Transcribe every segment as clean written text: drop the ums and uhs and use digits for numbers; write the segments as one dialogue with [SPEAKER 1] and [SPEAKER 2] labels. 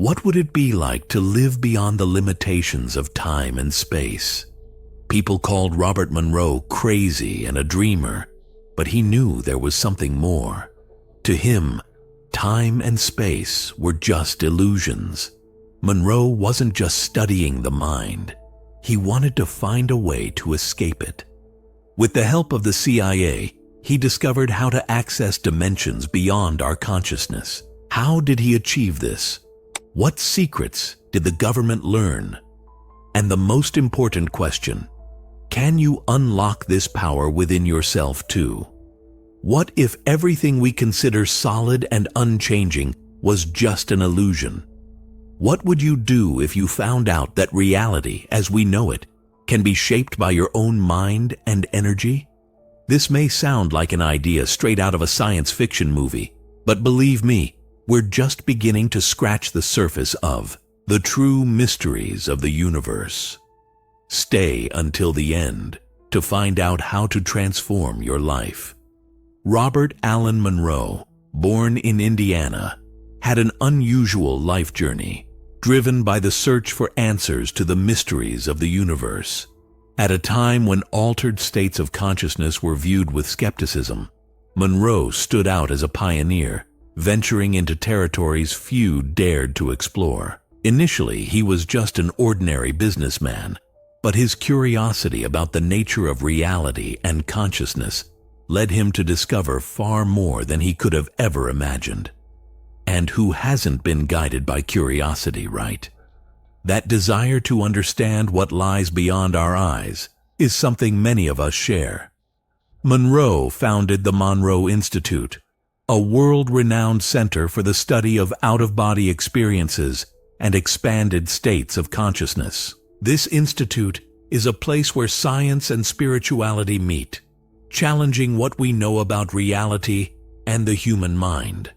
[SPEAKER 1] What would it be like to live beyond the limitations of time and space? People called Robert Monroe crazy and a dreamer, but he knew there was something more. To him, time and space were just illusions. Monroe wasn't just studying the mind. He wanted to find a way to escape it. With the help of the CIA, he discovered how to access dimensions beyond our consciousness. How did he achieve this? What secrets did the government learn? And the most important question, can you unlock this power within yourself too? What if everything we consider solid and unchanging was just an illusion? What would you do if you found out that reality, as we know it, can be shaped by your own mind and energy? This may sound like an idea straight out of a science fiction movie, but believe me, we're just beginning to scratch the surface of the true mysteries of the universe. Stay until the end to find out how to transform your life. Robert Allen Monroe, born in Indiana, had an unusual life journey, driven by the search for answers to the mysteries of the universe. At a time when altered states of consciousness were viewed with skepticism, Monroe stood out as a pioneer, venturing into territories few dared to explore. Initially, he was just an ordinary businessman, but his curiosity about the nature of reality and consciousness led him to discover far more than he could have ever imagined. And who hasn't been guided by curiosity, right? That desire to understand what lies beyond our eyes is something many of us share. Monroe founded the Monroe Institute, a world-renowned center for the study of out-of-body experiences and expanded states of consciousness. This institute is a place where science and spirituality meet, challenging what we know about reality and the human mind.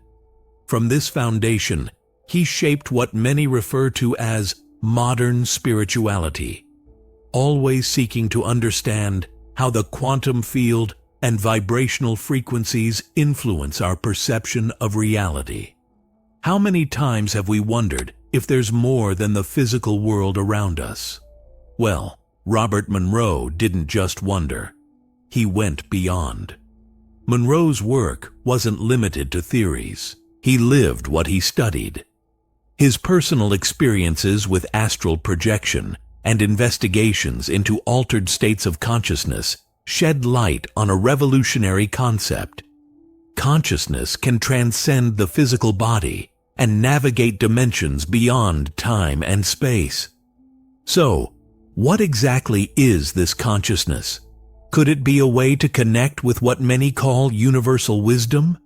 [SPEAKER 1] From this foundation, he shaped what many refer to as modern spirituality, always seeking to understand how the quantum field and vibrational frequencies influence our perception of reality. How many times have we wondered if there's more than the physical world around us? Well, Robert Monroe didn't just wonder. He went beyond. Monroe's work wasn't limited to theories. He lived what he studied. His personal experiences with astral projection and investigations into altered states of consciousness shed light on a revolutionary concept. Consciousness can transcend the physical body and navigate dimensions beyond time and space. So, what exactly is this consciousness? Could it be a way to connect with what many call universal wisdom?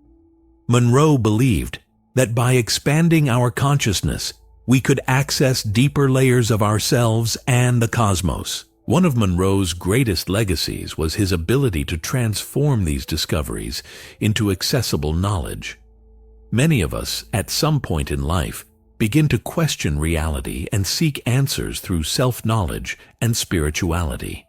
[SPEAKER 1] Monroe believed that by expanding our consciousness, we could access deeper layers of ourselves and the cosmos. One of Monroe's greatest legacies was his ability to transform these discoveries into accessible knowledge. Many of us, at some point in life, begin to question reality and seek answers through self-knowledge and spirituality.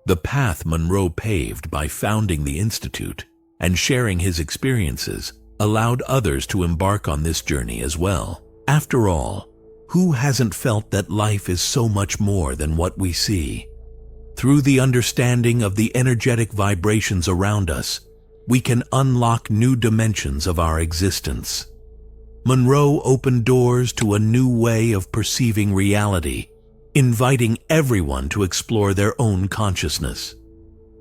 [SPEAKER 1] The path Monroe paved by founding the Institute and sharing his experiences allowed others to embark on this journey as well. After all, who hasn't felt that life is so much more than what we see? Through the understanding of the energetic vibrations around us, we can unlock new dimensions of our existence. Monroe opened doors to a new way of perceiving reality, inviting everyone to explore their own consciousness.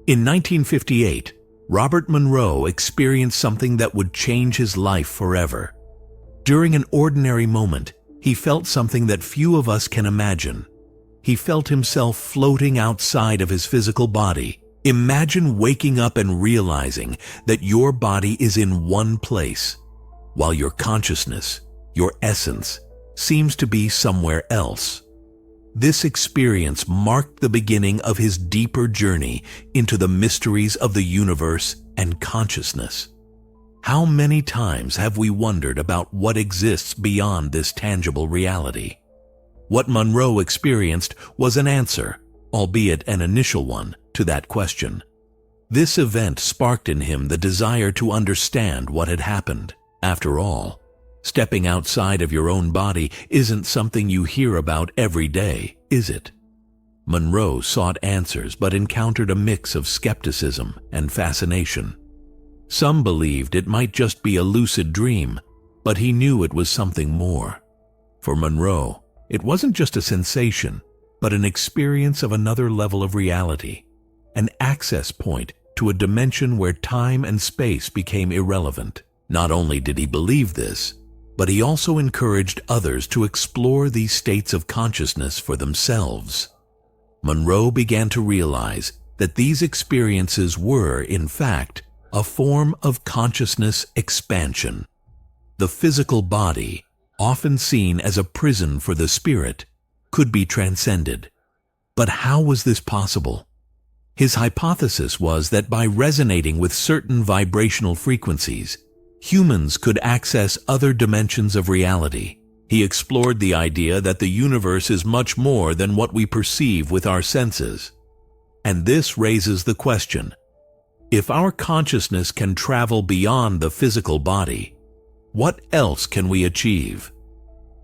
[SPEAKER 1] In 1958, Robert Monroe experienced something that would change his life forever. During an ordinary moment, he felt something that few of us can imagine. He felt himself floating outside of his physical body. Imagine waking up and realizing that your body is in one place, while your consciousness, your essence, seems to be somewhere else. This experience marked the beginning of his deeper journey into the mysteries of the universe and consciousness. How many times have we wondered about what exists beyond this tangible reality? What Monroe experienced was an answer, albeit an initial one, to that question. This event sparked in him the desire to understand what had happened. After all, Stepping outside of your own body isn't something you hear about every day, is it? Monroe sought answers but encountered a mix of skepticism and fascination. Some believed it might just be a lucid dream, but he knew it was something more. For Monroe, it wasn't just a sensation, but an experience of another level of reality, an access point to a dimension where time and space became irrelevant. Not only did he believe this, but he also encouraged others to explore these states of consciousness for themselves. Monroe began to realize that these experiences were, in fact, a form of consciousness expansion. The physical body, often seen as a prison for the spirit, could be transcended. But how was this possible? His hypothesis was that by resonating with certain vibrational frequencies, humans could access other dimensions of reality. He explored the idea that the universe is much more than what we perceive with our senses. And this raises the question, if our consciousness can travel beyond the physical body, what else can we achieve?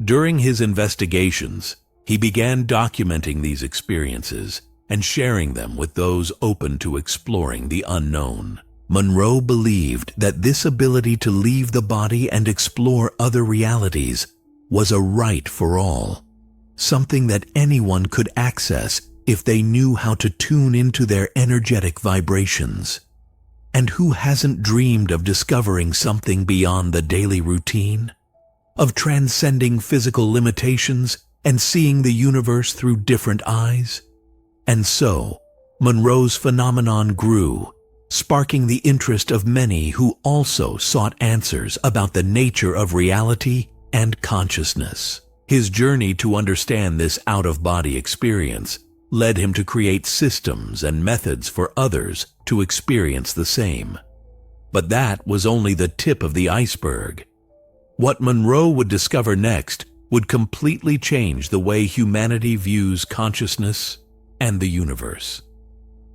[SPEAKER 1] During his investigations, he began documenting these experiences and sharing them with those open to exploring the unknown. Monroe believed that this ability to leave the body and explore other realities was a right for all, something that anyone could access if they knew how to tune into their energetic vibrations. And who hasn't dreamed of discovering something beyond the daily routine? Of transcending physical limitations and seeing the universe through different eyes? And so, Monroe's phenomenon grew, sparking the interest of many who also sought answers about the nature of reality and consciousness. His journey to understand this out-of-body experience led him to create systems and methods for others to experience the same. But that was only the tip of the iceberg. What Monroe would discover next would completely change the way humanity views consciousness and the universe.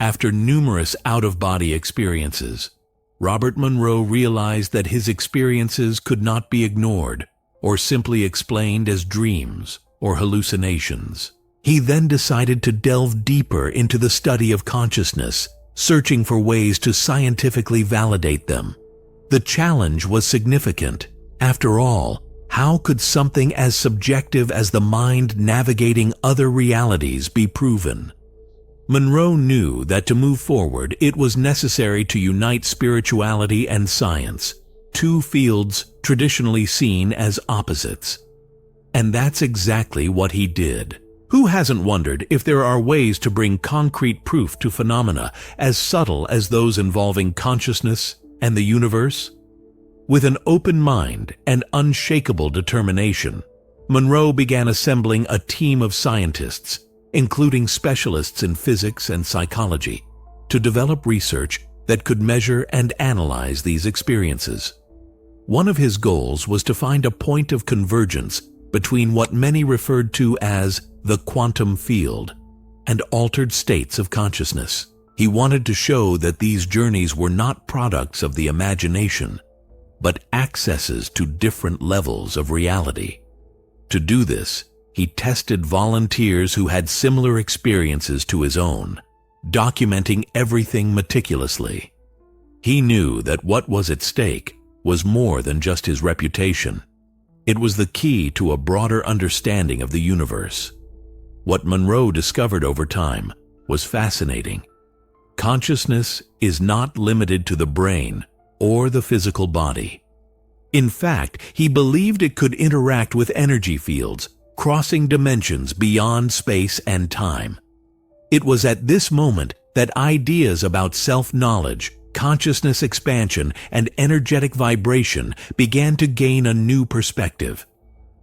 [SPEAKER 1] After numerous out-of-body experiences, Robert Monroe realized that his experiences could not be ignored or simply explained as dreams or hallucinations. He then decided to delve deeper into the study of consciousness, searching for ways to scientifically validate them. The challenge was significant. After all, how could something as subjective as the mind navigating other realities be proven? Monroe knew that to move forward, it was necessary to unite spirituality and science, two fields traditionally seen as opposites. And that's exactly what he did. Who hasn't wondered if there are ways to bring concrete proof to phenomena as subtle as those involving consciousness and the universe? With an open mind and unshakable determination, Monroe began assembling a team of scientists, including specialists in physics and psychology, to develop research that could measure and analyze these experiences. One of his goals was to find a point of convergence between what many referred to as the quantum field and altered states of consciousness. He wanted to show that these journeys were not products of the imagination, but accesses to different levels of reality. To do this, he tested volunteers who had similar experiences to his own, documenting everything meticulously. He knew that what was at stake was more than just his reputation. It was the key to a broader understanding of the universe. What Monroe discovered over time was fascinating. Consciousness is not limited to the brain or the physical body. In fact, he believed it could interact with energy fields, crossing dimensions beyond space and time. It was at this moment that ideas about self-knowledge, consciousness expansion, and energetic vibration began to gain a new perspective.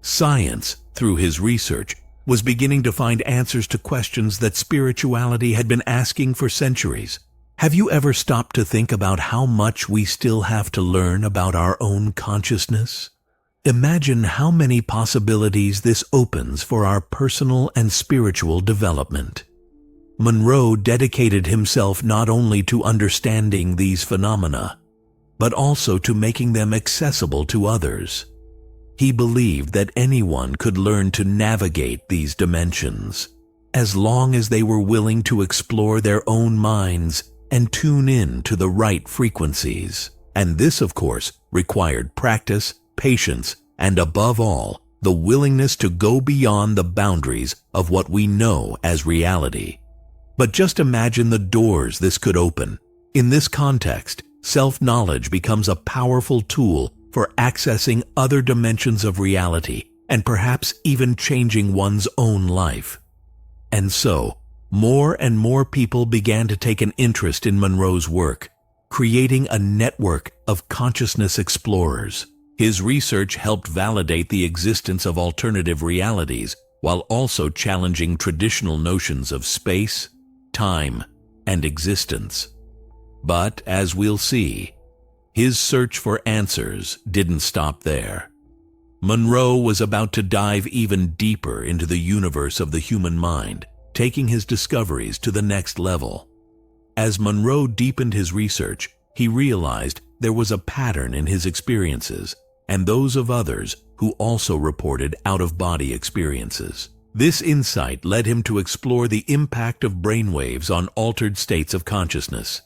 [SPEAKER 1] Science, through his research, was beginning to find answers to questions that spirituality had been asking for centuries. Have you ever stopped to think about how much we still have to learn about our own consciousness? Imagine how many possibilities this opens for our personal and spiritual development. Monroe dedicated himself not only to understanding these phenomena, but also to making them accessible to others. He believed that anyone could learn to navigate these dimensions, as long as they were willing to explore their own minds and tune in to the right frequencies. And this, of course, required practice, patience, and above all, the willingness to go beyond the boundaries of what we know as reality. But just imagine the doors this could open. In this context, self-knowledge becomes a powerful tool for accessing other dimensions of reality and perhaps even changing one's own life. And so, more and more people began to take an interest in Monroe's work, creating a network of consciousness explorers. His research helped validate the existence of alternative realities while also challenging traditional notions of space, time, and existence. But, as we'll see, his search for answers didn't stop there. Monroe was about to dive even deeper into the universe of the human mind, taking his discoveries to the next level. As Monroe deepened his research, he realized there was a pattern in his experiences and those of others who also reported out-of-body experiences. This insight led him to explore the impact of brainwaves on altered states of consciousness.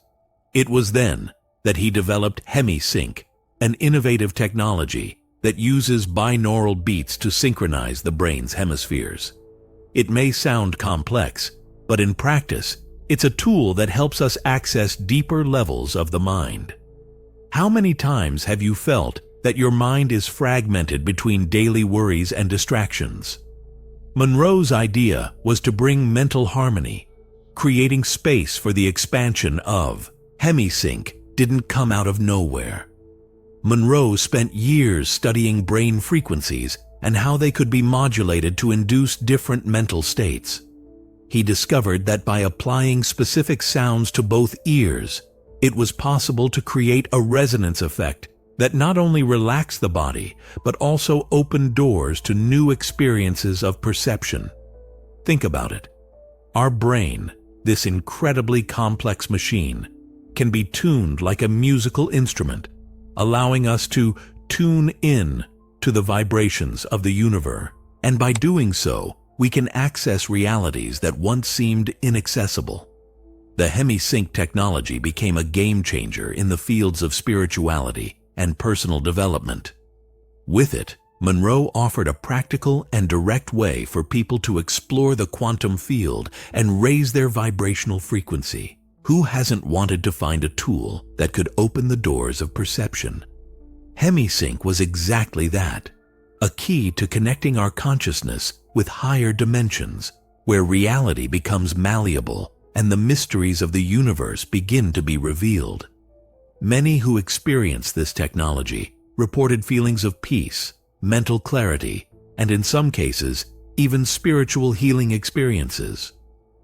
[SPEAKER 1] It was then that he developed HemiSync, an innovative technology that uses binaural beats to synchronize the brain's hemispheres. It may sound complex, but in practice, it's a tool that helps us access deeper levels of the mind. How many times have you felt that your mind is fragmented between daily worries and distractions? Monroe's idea was to bring mental harmony, creating space for the expansion of HemiSync didn't come out of nowhere. Monroe spent years studying brain frequencies and how they could be modulated to induce different mental states. He discovered that by applying specific sounds to both ears, it was possible to create a resonance effect that not only relaxed the body, but also opened doors to new experiences of perception. Think about it. Our brain, this incredibly complex machine, can be tuned like a musical instrument, allowing us to tune in to the vibrations of the universe, and by doing so, we can access realities that once seemed inaccessible. The HemiSync technology became a game-changer in the fields of spirituality and personal development. With it, Monroe offered a practical and direct way for people to explore the quantum field and raise their vibrational frequency. Who hasn't wanted to find a tool that could open the doors of perception? HemiSync was exactly that, a key to connecting our consciousness with higher dimensions, where reality becomes malleable and the mysteries of the universe begin to be revealed. Many who experienced this technology reported feelings of peace, mental clarity, and in some cases, even spiritual healing experiences.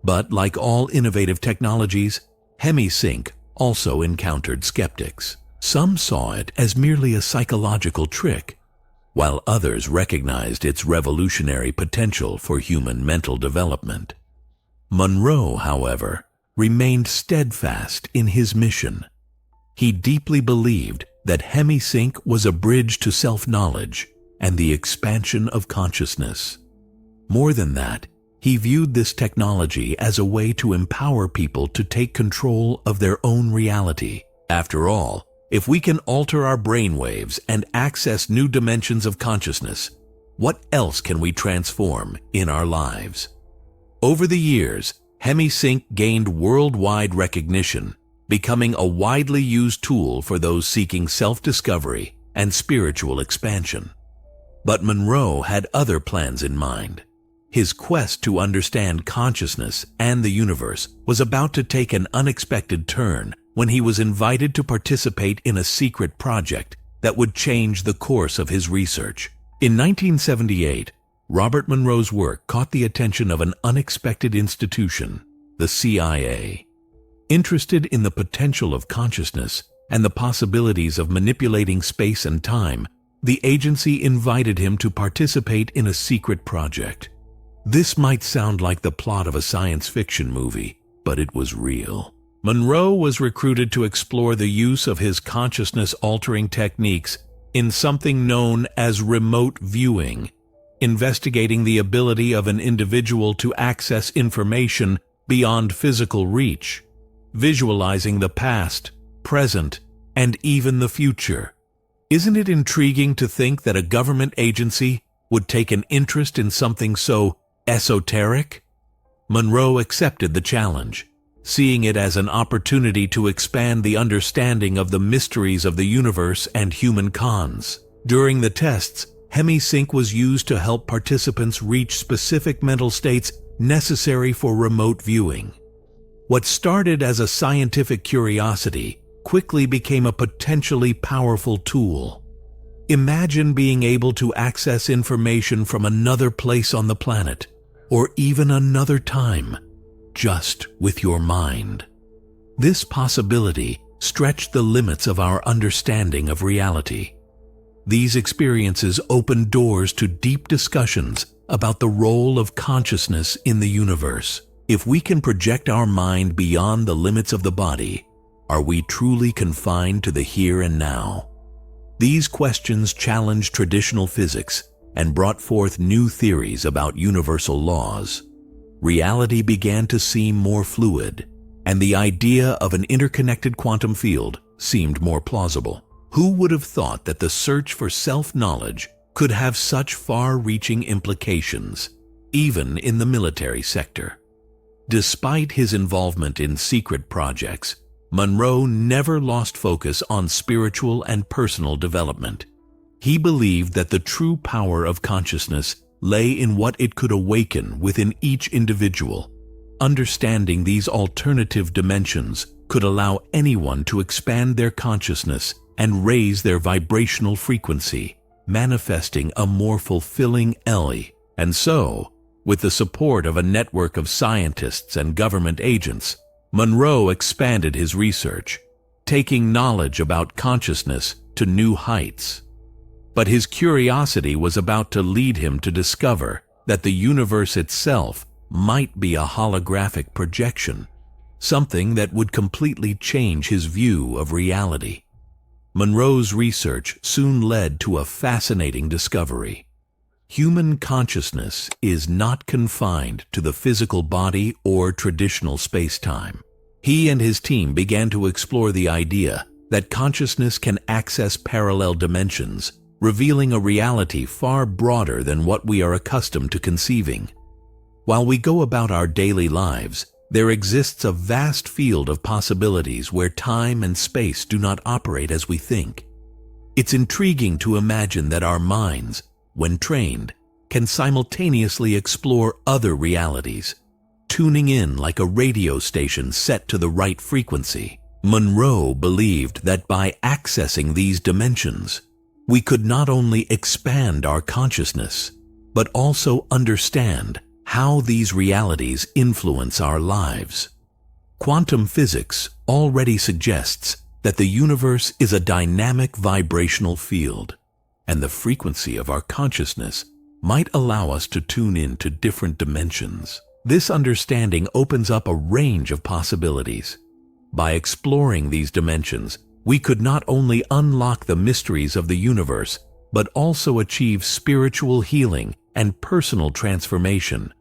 [SPEAKER 1] But like all innovative technologies, HemiSync also encountered skeptics. Some saw it as merely a psychological trick, while others recognized its revolutionary potential for human mental development. Monroe, however, remained steadfast in his mission. He deeply believed that HemiSync was a bridge to self-knowledge and the expansion of consciousness. More than that, he viewed this technology as a way to empower people to take control of their own reality. After all, if we can alter our brainwaves and access new dimensions of consciousness, what else can we transform in our lives? Over the years, HemiSync gained worldwide recognition, becoming a widely used tool for those seeking self-discovery and spiritual expansion. But Monroe had other plans in mind. His quest to understand consciousness and the universe was about to take an unexpected turn when he was invited to participate in a secret project that would change the course of his research. In 1978, Robert Monroe's work caught the attention of an unexpected institution, the CIA. Interested in the potential of consciousness and the possibilities of manipulating space and time, the agency invited him to participate in a secret project. This might sound like the plot of a science fiction movie, but it was real. Monroe was recruited to explore the use of his consciousness-altering techniques in something known as remote viewing, investigating the ability of an individual to access information beyond physical reach, visualizing the past, present, and even the future. Isn't it intriguing to think that a government agency would take an interest in something so esoteric? Monroe accepted the challenge, seeing it as an opportunity to expand the understanding of the mysteries of the universe and human cons. During the tests, HemiSync was used to help participants reach specific mental states necessary for remote viewing. What started as a scientific curiosity quickly became a potentially powerful tool. Imagine being able to access information from another place on the planet, or even another time, just with your mind. This possibility stretched the limits of our understanding of reality. These experiences opened doors to deep discussions about the role of consciousness in the universe. If we can project our mind beyond the limits of the body, are we truly confined to the here and now? These questions challenged traditional physics and brought forth new theories about universal laws. Reality began to seem more fluid, and the idea of an interconnected quantum field seemed more plausible. Who would have thought that the search for self-knowledge could have such far-reaching implications, even in the military sector? Despite his involvement in secret projects, Monroe never lost focus on spiritual and personal development. He believed that the true power of consciousness lay in what it could awaken within each individual. Understanding these alternative dimensions could allow anyone to expand their consciousness and raise their vibrational frequency, manifesting a more fulfilling life. And so, with the support of a network of scientists and government agents, Monroe expanded his research, taking knowledge about consciousness to new heights. But his curiosity was about to lead him to discover that the universe itself might be a holographic projection, something that would completely change his view of reality. Monroe's research soon led to a fascinating discovery. Human consciousness is not confined to the physical body or traditional space-time. He and his team began to explore the idea that consciousness can access parallel dimensions, revealing a reality far broader than what we are accustomed to conceiving. While we go about our daily lives, there exists a vast field of possibilities where time and space do not operate as we think. It's intriguing to imagine that our minds, when trained, can simultaneously explore other realities, tuning in like a radio station set to the right frequency. Monroe believed that by accessing these dimensions, we could not only expand our consciousness, but also understand how these realities influence our lives. Quantum physics already suggests that the universe is a dynamic vibrational field, and the frequency of our consciousness might allow us to tune in to different dimensions. This understanding opens up a range of possibilities. By exploring these dimensions, we could not only unlock the mysteries of the universe, but also achieve spiritual healing and personal transformation,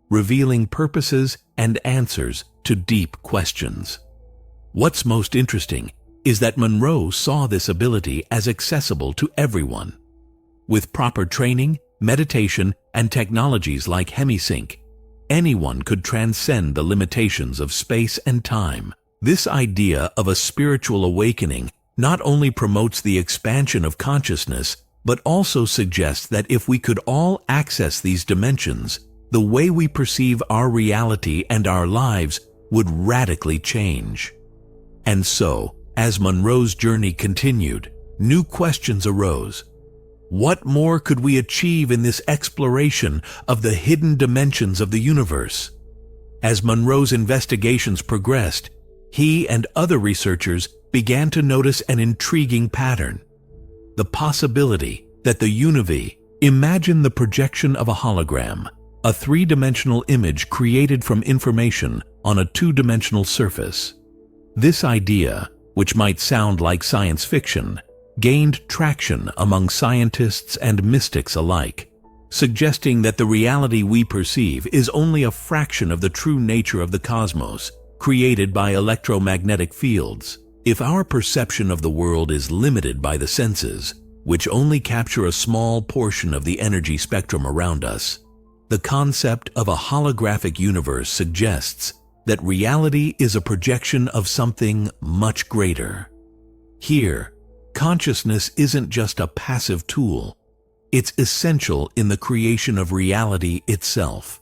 [SPEAKER 1] revealing purposes and answers to deep questions. What's most interesting is that Monroe saw this ability as accessible to everyone. With proper training, meditation, and technologies like HemiSync, anyone could transcend the limitations of space and time. This idea of a spiritual awakening not only promotes the expansion of consciousness, but also suggests that if we could all access these dimensions, the way we perceive our reality and our lives would radically change. And so, as Monroe's journey continued, new questions arose. What more could we achieve in this exploration of the hidden dimensions of the universe? As Monroe's investigations progressed, he and other researchers began to notice an intriguing pattern. The possibility that the universe, imagine the projection of a hologram, a three-dimensional image created from information on a two-dimensional surface. This idea, which might sound like science fiction, gained traction among scientists and mystics alike, suggesting that the reality we perceive is only a fraction of the true nature of the cosmos, created by electromagnetic fields. If our perception of the world is limited by the senses, which only capture a small portion of the energy spectrum around us, the concept of a holographic universe suggests that reality is a projection of something much greater. Here, consciousness isn't just a passive tool, it's essential in the creation of reality itself.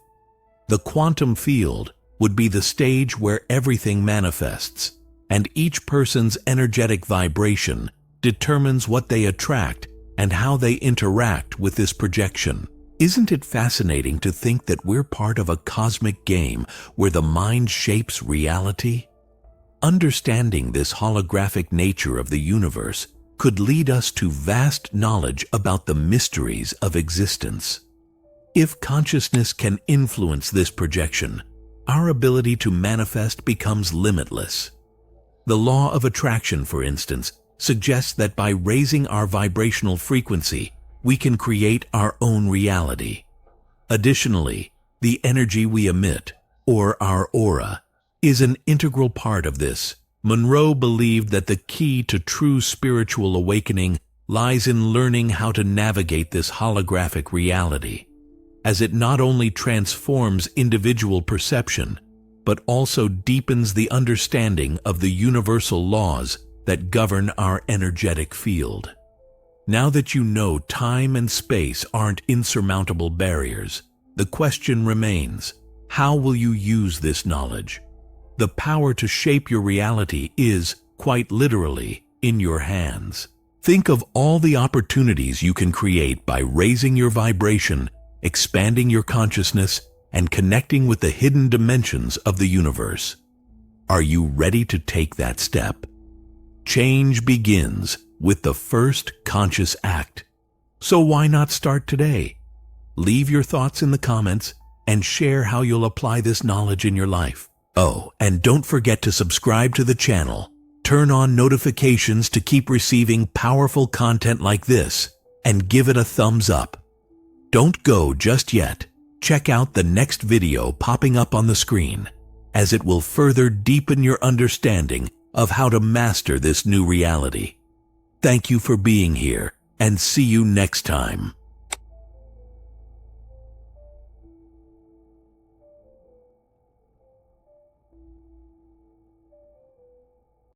[SPEAKER 1] The quantum field would be the stage where everything manifests, and each person's energetic vibration determines what they attract and how they interact with this projection. Isn't it fascinating to think that we're part of a cosmic game where the mind shapes reality? Understanding this holographic nature of the universe could lead us to vast knowledge about the mysteries of existence. If consciousness can influence this projection, our ability to manifest becomes limitless. The law of attraction, for instance, suggests that by raising our vibrational frequency, we can create our own reality. Additionally, the energy we emit, or our aura, is an integral part of this. Monroe believed that the key to true spiritual awakening lies in learning how to navigate this holographic reality, as it not only transforms individual perception, but also deepens the understanding of the universal laws that govern our energetic field. Now that you know time and space aren't insurmountable barriers, the question remains, how will you use this knowledge? The power to shape your reality is, quite literally, in your hands. Think of all the opportunities you can create by raising your vibration, expanding your consciousness, and connecting with the hidden dimensions of the universe. Are you ready to take that step? Change begins with the first conscious act. So why not start today? Leave your thoughts in the comments and share how you'll apply this knowledge in your life. Oh, and don't forget to subscribe to the channel. Turn on notifications to keep receiving powerful content like this, and give it a thumbs up. Don't go just yet. Check out the next video popping up on the screen, as it will further deepen your understanding of how to master this new reality. Thank you for being here, and see you next time.